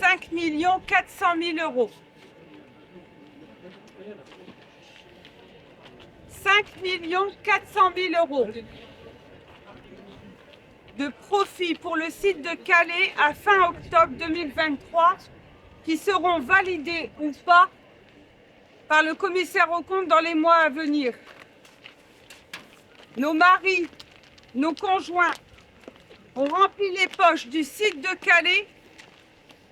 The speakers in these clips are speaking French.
5 400 000 euros. 5 400 000 euros de profit pour le site de Calais à fin octobre 2023 qui seront validés ou pas par le commissaire aux comptes dans les mois à venir. Nos maris, nos conjoints ont rempli les poches du site de Calais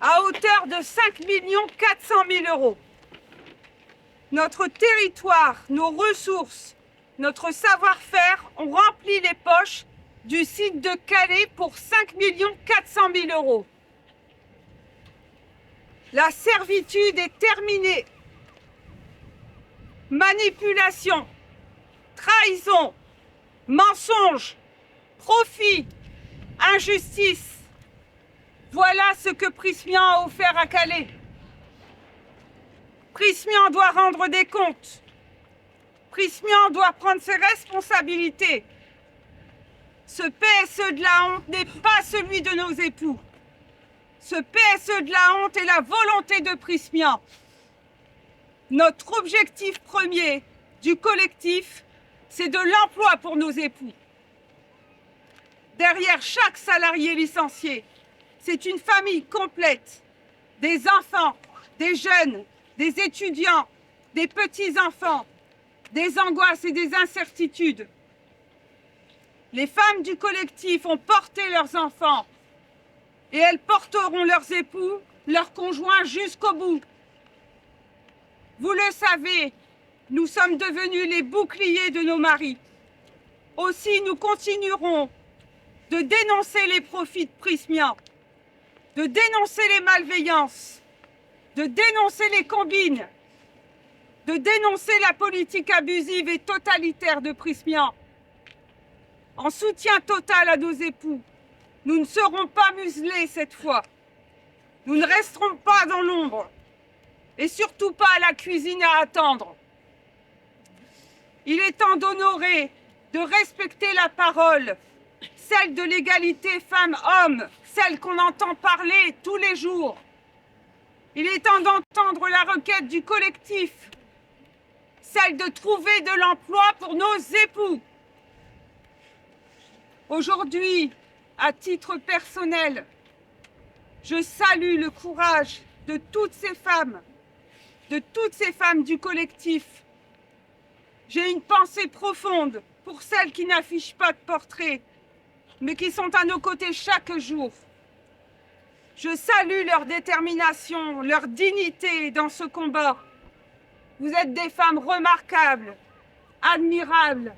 à hauteur de 5 400 000 euros. Notre territoire, nos ressources, notre savoir-faire ont rempli les poches du site de Calais pour 5 400 000 euros. La servitude est terminée. Manipulation, trahison, mensonge, profit, injustice. Voilà ce que Prysmian a offert à Calais. Prysmian doit rendre des comptes. Prysmian doit prendre ses responsabilités. Ce PSE de la honte n'est pas celui de nos époux. Ce PSE de la honte est la volonté de Prysmian. Notre objectif premier du collectif, c'est de l'emploi pour nos époux. Derrière chaque salarié licencié, c'est une famille complète, des enfants, des jeunes, des étudiants, des petits-enfants, des angoisses et des incertitudes. Les femmes du collectif ont porté leurs enfants et elles porteront leurs époux, leurs conjoints jusqu'au bout. Vous le savez, nous sommes devenus les boucliers de nos maris. Aussi, nous continuerons de dénoncer les profits de Prysmian, de dénoncer les malveillances, de dénoncer les combines, de dénoncer la politique abusive et totalitaire de Prysmian. En soutien total à nos époux, nous ne serons pas muselés cette fois. Nous ne resterons pas dans l'ombre et surtout pas à la cuisine à attendre. Il est temps d'honorer, de respecter la parole, celle de l'égalité femmes-hommes, celle qu'on entend parler tous les jours. Il est temps d'entendre la requête du collectif, celle de trouver de l'emploi pour nos époux. Aujourd'hui, à titre personnel, je salue le courage de toutes ces femmes du collectif. J'ai une pensée profonde pour celles qui n'affichent pas de portrait, mais qui sont à nos côtés chaque jour. Je salue leur détermination, leur dignité dans ce combat. Vous êtes des femmes remarquables, admirables,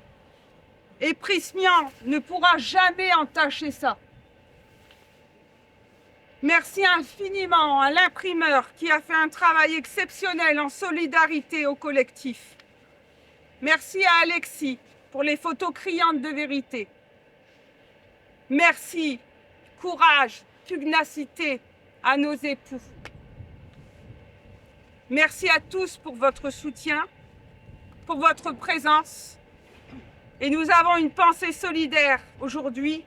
et Prysmian ne pourra jamais entacher ça. Merci infiniment à l'imprimeur qui a fait un travail exceptionnel en solidarité au collectif. Merci à Alexis pour les photos criantes de vérité. Merci, courage, pugnacité à nos époux. Merci à tous pour votre soutien, pour votre présence. Et nous avons une pensée solidaire aujourd'hui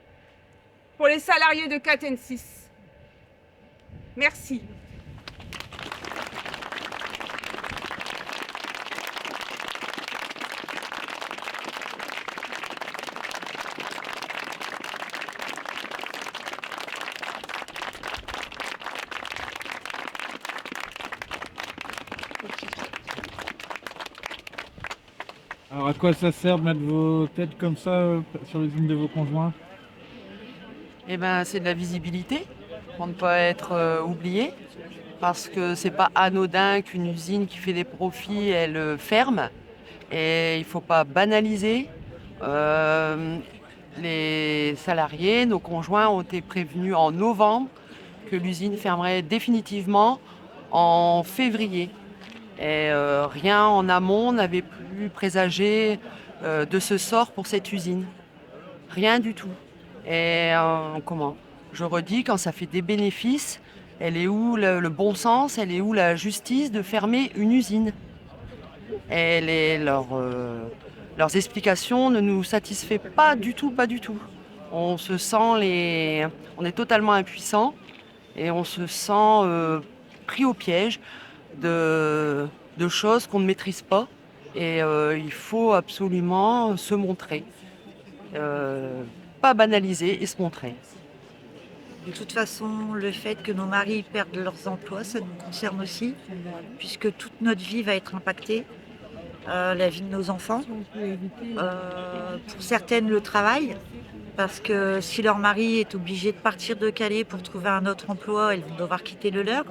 pour les salariés de Catensis. Merci. Alors à quoi ça sert de mettre vos têtes comme ça sur les unes de vos conjoints? Eh ben, c'est de la visibilité. pour ne pas être oublié. Parce que c'est pas anodin qu'une usine qui fait des profits, elle ferme. Et il faut pas banaliser. Euh, les salariés, nos conjoints ont été prévenus en novembre que l'usine fermerait définitivement en février. Et rien en amont n'avait pu présager de ce sort pour cette usine. Rien du tout. Et je redis, quand ça fait des bénéfices, elle est où le bon sens, elle est où la justice de fermer une usine? Leurs explications ne nous satisfait pas du tout, pas du tout. On se sent on est totalement impuissant et on se sent pris au piège de choses qu'on ne maîtrise pas. Et il faut absolument se montrer. Pas banaliser et se montrer. De toute façon, le fait que nos maris perdent leurs emplois, ça nous concerne aussi, puisque toute notre vie va être impactée, la vie de nos enfants. Pour certaines, le travail, parce que si leur mari est obligé de partir de Calais pour trouver un autre emploi, elles vont devoir quitter le leur.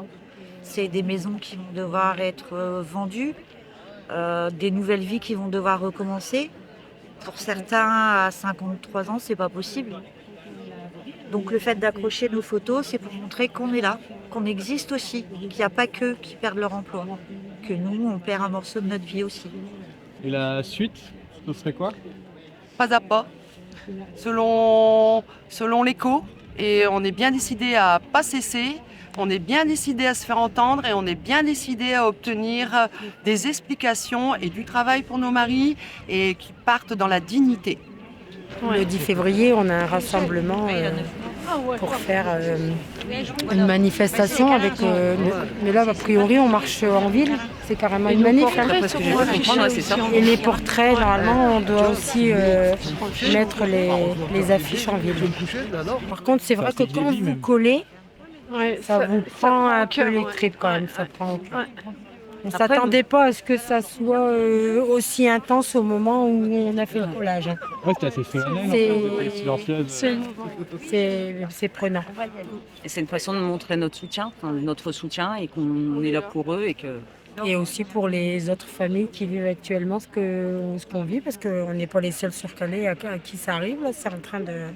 C'est des maisons qui vont devoir être vendues, des nouvelles vies qui vont devoir recommencer. Pour certains, à 53 ans, c'est pas possible. Donc le fait d'accrocher nos photos, c'est pour montrer qu'on est là, qu'on existe aussi, qu'il n'y a pas qu'eux qui perdent leur emploi, que nous, on perd un morceau de notre vie aussi. Et la suite, ce serait quoi? Pas à pas, selon l'écho. Et on est bien décidé à pas cesser, on est bien décidé à se faire entendre et on est bien décidé à obtenir des explications et du travail pour nos maris et qui partent dans la dignité. Le 10 février, on a un rassemblement pour faire une manifestation avec. Mais là, a priori, on marche en ville. C'est carrément une manif. Et les portraits, normalement, on doit aussi mettre les affiches en ville. Par contre, c'est vrai que quand vous collez, ça vous prend un peu les tripes quand même. Ça prend. On ne s'attendait pas à ce que ça soit aussi intense au moment où on a fait le collage. Ouais, c'était assez solennel, C'est prenant. Et c'est une façon de montrer notre soutien et qu'on est là pour eux Et aussi pour les autres familles qui vivent actuellement ce qu'on vit, parce qu'on n'est pas les seuls sur Calais à qui ça arrive. Là, c'est en train de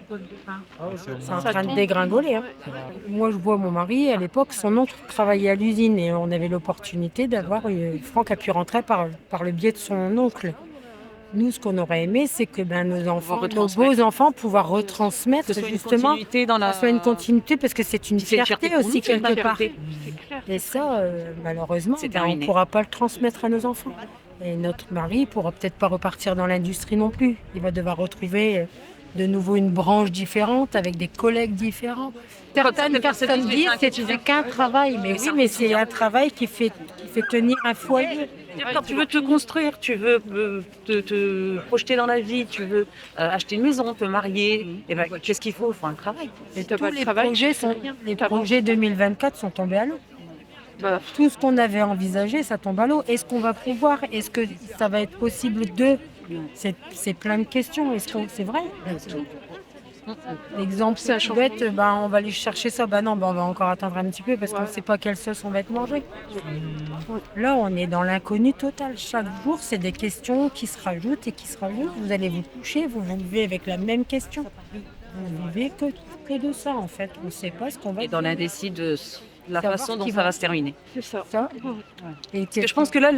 dégringoler. Hein. Moi, je vois mon mari, à l'époque, son oncle travaillait à l'usine et on avait l'opportunité d'avoir... Franck a pu rentrer par le biais de son oncle. Nous, ce qu'on aurait aimé, c'est que nos beaux-enfants, pouvoir retransmettre justement, soit une continuité, parce que c'est une fierté aussi quelque part. Et ça, malheureusement, on ne pourra pas le transmettre à nos enfants. Et notre mari ne pourra peut-être pas repartir dans l'industrie non plus. Il va devoir retrouver de nouveau une branche différente, avec des collègues différents. Certaines personnes disent que c'est qu'un travail, mais oui, mais c'est un travail qui fait tenir un foyer. Quand tu veux te construire, tu veux te projeter dans la vie, tu veux acheter une maison, te marier, et qu'est-ce qu'il faut? Il faut un travail. Et tous les projets 2024 sont tombés à l'eau. Tout ce qu'on avait envisagé, ça tombe à l'eau. Est-ce qu'on va pouvoir? Est-ce que ça va être possible c'est plein de questions. Est-ce que c'est vrai? L'exemple, c'est bête, on va aller chercher ça. Non, on va encore attendre un petit peu parce qu'on ne sait pas quelle sauce on va être mangé. Là, on est dans l'inconnu total. Chaque jour, c'est des questions qui se rajoutent et qui se rajoutent. Vous allez vous coucher, vous vivez avec la même question. Vous vivez que de ça, en fait. On ne sait pas ce qu'on va Et dans l'indécis de la façon dont ça va se terminer. C'est ça. Et je pense que là,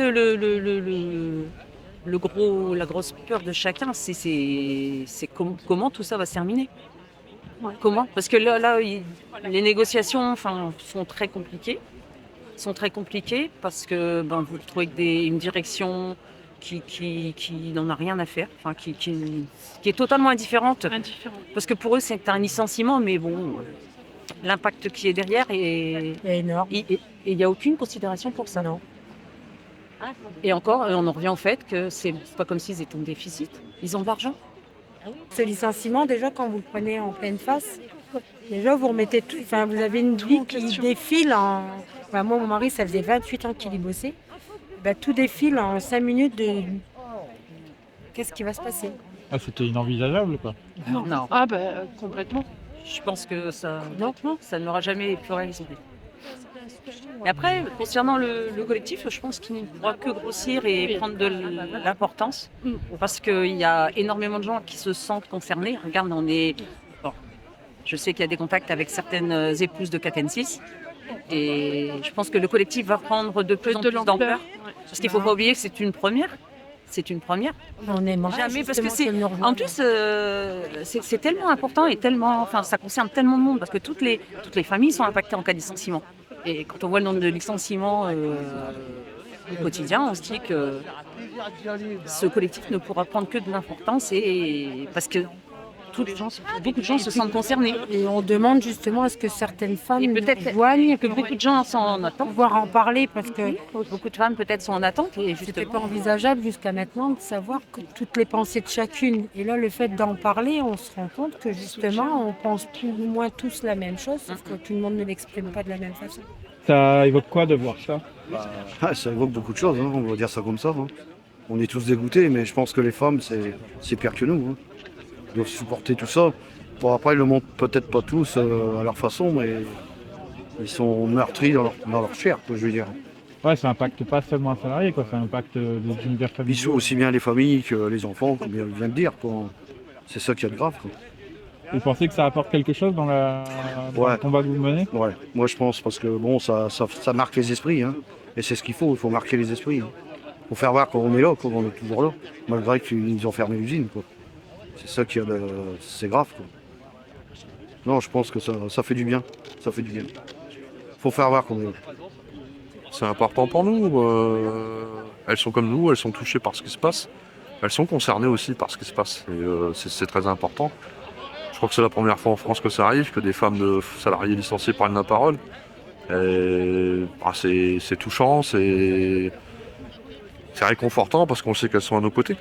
la grosse peur de chacun, c'est comment tout ça va se terminer. Comment? Parce que là, les négociations sont très compliquées. Parce que vous trouvez une direction qui n'en a rien à faire, qui est totalement indifférente. Parce que pour eux, c'est un licenciement, mais bon, l'impact qui est derrière est énorme. Et il n'y a aucune considération pour ça. Non. Et encore, on en revient au fait que c'est pas comme s'ils étaient en déficit. Ils ont de l'argent. Ce licenciement, déjà, quand vous le prenez en pleine face, déjà, vous remettez tout. Vous avez une vie qui défile en... moi, mon mari, ça faisait 28 ans qu'il y bossait. Tout défile en 5 minutes de... Qu'est-ce qui va se passer? Ah, c'était inenvisageable, quoi. Non. Complètement. je pense que ça n'aura jamais pleuré les idées. Et après, concernant le collectif, je pense qu'il ne pourra que grossir et prendre de l'importance parce qu'il y a énormément de gens qui se sentent concernés. Regarde, je sais qu'il y a des contacts avec certaines épouses de Catensis et je pense que le collectif va prendre de plus en plus d'ampleur parce qu'il ne faut pas oublier que c'est une première. C'est une première. On aimerait Jamais, parce que justement qu'elle nous en rejoigne. plus, c'est tellement important et ça concerne tellement de monde parce que toutes les familles sont impactées en cas de licenciement. Et quand on voit le nombre de licenciements au quotidien, on se dit que ce collectif ne pourra prendre que de l'importance parce que beaucoup de gens se sentent concernés. Et on demande justement à ce que certaines femmes Et nous peut-être rejoignent que beaucoup de gens sont en attente. pouvoir en parler parce que Beaucoup de femmes peut-être sont en attente et c'était pas justement. envisageable jusqu'à maintenant de savoir que toutes les pensées de chacune. Et là, le fait d'en parler, on se rend compte que justement, on pense plus ou moins tous la même chose, sauf que tout le monde ne l'exprime pas de la même façon. Ça évoque quoi de voir ça? Ah, ça évoque beaucoup de choses, hein, on va dire ça comme ça. Hein. On est tous dégoûtés, mais je pense que les femmes, c'est pire que nous. Hein. Ils doivent supporter tout ça. Bon, après, ils le montrent peut-être pas tous à leur façon, mais ils sont meurtris dans leur chair, quoi, je veux dire. Ouais, ça impacte pas seulement un salarié, quoi. Ça impacte des univers Ils familiaux. sont aussi bien les familles que les enfants, comme il vient de dire. Quoi. C'est ça qui est grave. Quoi. Vous pensez que ça apporte quelque chose dans le combat que vous menez? Ouais, moi je pense, parce que bon, ça marque les esprits. Hein. Et c'est ce qu'il faut marquer les esprits. Hein. Faut faire voir qu'on est là, qu'on est toujours là, malgré qu'ils ont fermé l'usine. Quoi. C'est ça qui c'est grave. Quoi. Non, je pense que ça fait du bien. Ça fait du bien. Faut faire voir qu'on est là. C'est important pour nous. Elles sont comme nous, elles sont touchées par ce qui se passe. Elles sont concernées aussi par ce qui se passe. Et c'est très important. Je crois que c'est la première fois en France que ça arrive, que des femmes de salariés licenciés prennent la parole. Et, c'est touchant, c'est réconfortant parce qu'on sait qu'elles sont à nos côtés.